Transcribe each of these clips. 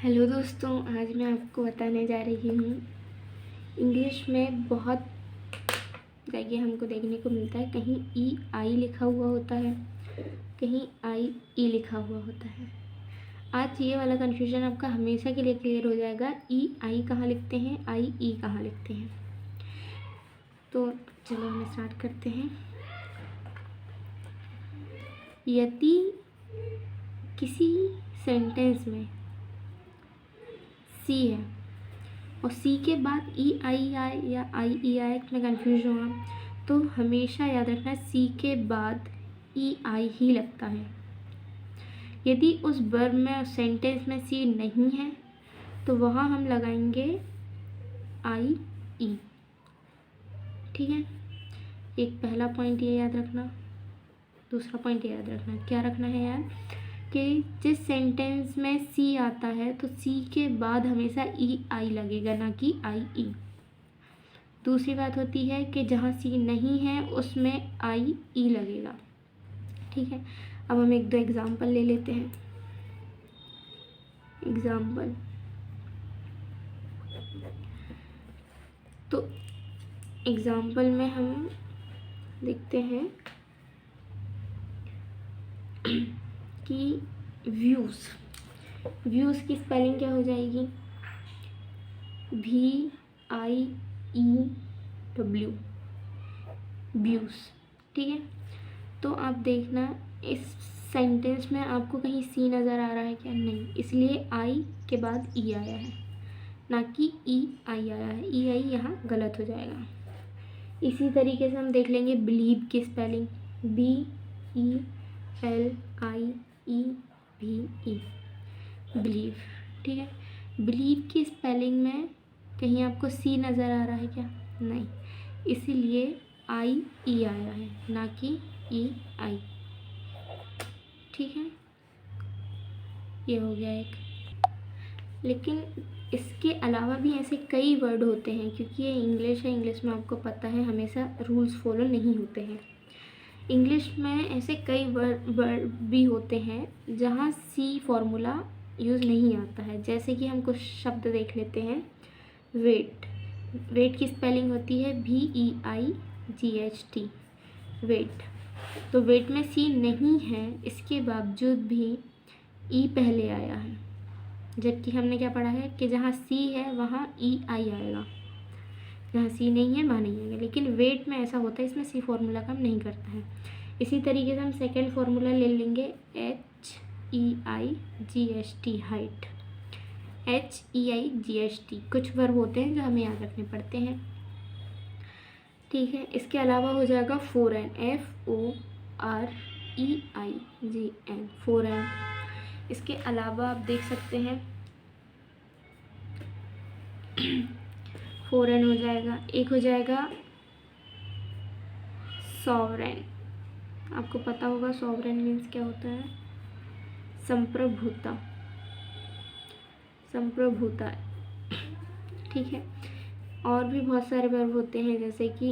Hello दोस्तों, आज मैं आपको बताने जा रही हूँ। इंग्लिश में बहुत जगह हमको देखने को मिलता है, कहीं ई आई लिखा हुआ होता है, कहीं आई ई लिखा हुआ होता है। आज ये वाला कन्फ्यूजन आपका हमेशा के लिए क्लियर हो जाएगा। ई आई कहाँ लिखते हैं, आई ई कहाँ लिखते हैं। तो चलो हम स्टार्ट करते हैं। यदि किसी सेंटेंस में सी है और सी के बाद ई आई आए या आई ई आए में कन्फ्यूज हुआ, तो हमेशा याद रखना सी के बाद ई आई ही लगता है। यदि उस वर्ब में, उस सेंटेंस में सी नहीं है तो वहाँ हम लगाएंगे आई ई। ठीक है, एक पहला पॉइंट ये याद रखना। दूसरा पॉइंट ये याद रखना, क्या रखना है यार, कि जिस सेंटेंस में सी आता है तो सी के बाद हमेशा ई आई लगेगा, ना कि आई ई। दूसरी बात होती है कि जहाँ सी नहीं है उसमें आई ई लगेगा। ठीक है, अब हम एक दो एग्जाम्पल ले लेते हैं। एग्जाम्पल, तो एग्जाम्पल में हम देखते हैं कि व्यूज़ की स्पेलिंग क्या हो जाएगी, VIEW, व्यूज़। ठीक है, तो आप देखना इस सेंटेंस में आपको कहीं सी नज़र आ रहा है क्या, नहीं, इसलिए आई के बाद ई आया है, ना कि ई आई आया है। ई आई यहाँ गलत हो जाएगा। इसी तरीके से हम देख लेंगे बिलीव की स्पेलिंग, BELIEVE, बिलीव। ठीक है, बिलीव की स्पेलिंग में कहीं आपको सी नज़र आ रहा है क्या, नहीं, इसीलिए आई ई आया है, ना कि ई आई। ठीक है, ये हो गया एक। लेकिन इसके अलावा भी ऐसे कई वर्ड होते हैं, क्योंकि ये इंग्लिश है, इंग्लिश में आपको पता है हमेशा रूल्स फॉलो नहीं होते हैं। इंग्लिश में ऐसे कई वर्ड भी होते हैं जहाँ सी फॉर्मूला यूज़ नहीं आता है। जैसे कि हम कुछ शब्द देख लेते हैं। वेट की स्पेलिंग होती है VEIGHT, वेट। तो वेट में सी नहीं है, इसके बावजूद भी ई पहले आया है, जबकि हमने क्या पढ़ा है कि जहाँ सी है वहाँ ई आई आएगा, जहाँ सी नहीं है वहाँ नहीं आएगा। लेकिन वेट में ऐसा होता है, इसमें सी फॉर्मूला काम नहीं करता है। इसी तरीके से हम सेकेंड फॉर्मूला ले लेंगे, HEIGHT, हाइट, HEIGHT। कुछ वर्ब होते हैं जो हमें याद रखने पड़ते हैं। ठीक है, इसके अलावा हो जाएगा फोरेन, FOREIGN, फोरेन। इसके अलावा आप देख सकते हैं फोरेन हो जाएगा। एक हो जाएगा सॉवरेन। आपको पता होगा सॉवरेन मीन्स क्या होता है, संप्रभुता। ठीक है, और भी बहुत सारे वर्ब होते हैं, जैसे कि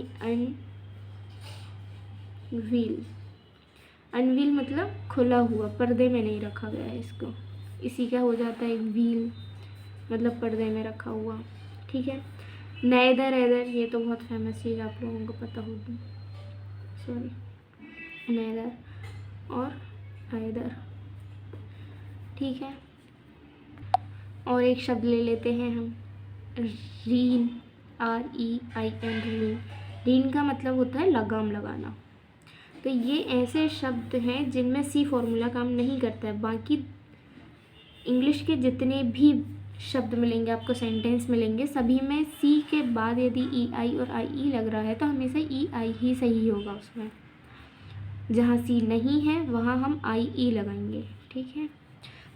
अनवील मतलब खुला हुआ, पर्दे में नहीं रखा गया है इसको, इसी का हो जाता है व्हील, मतलब पर्दे में रखा हुआ। ठीक है, नेदर एदर, ये तो बहुत फेमस चीज़ आप लोगों को पता होगी, सॉरी, नेदर और आइदर। ठीक है, और एक शब्द ले लेते हैं हम, रीन, REIN, रीन का मतलब होता है लगाम लगाना। तो ये ऐसे शब्द हैं जिनमें सी फॉर्मूला काम नहीं करता है। बाकी इंग्लिश के जितने भी शब्द मिलेंगे आपको, सेंटेंस मिलेंगे, सभी में सी के बाद यदि ई आई और आई ई लग रहा है तो हमेशा ई आई ही सही होगा उसमें। जहाँ सी नहीं है वहाँ हम आई ई लगाएंगे। ठीक है,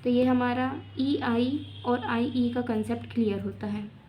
तो ये हमारा ई आई और आई ई का कंसेप्ट क्लियर होता है।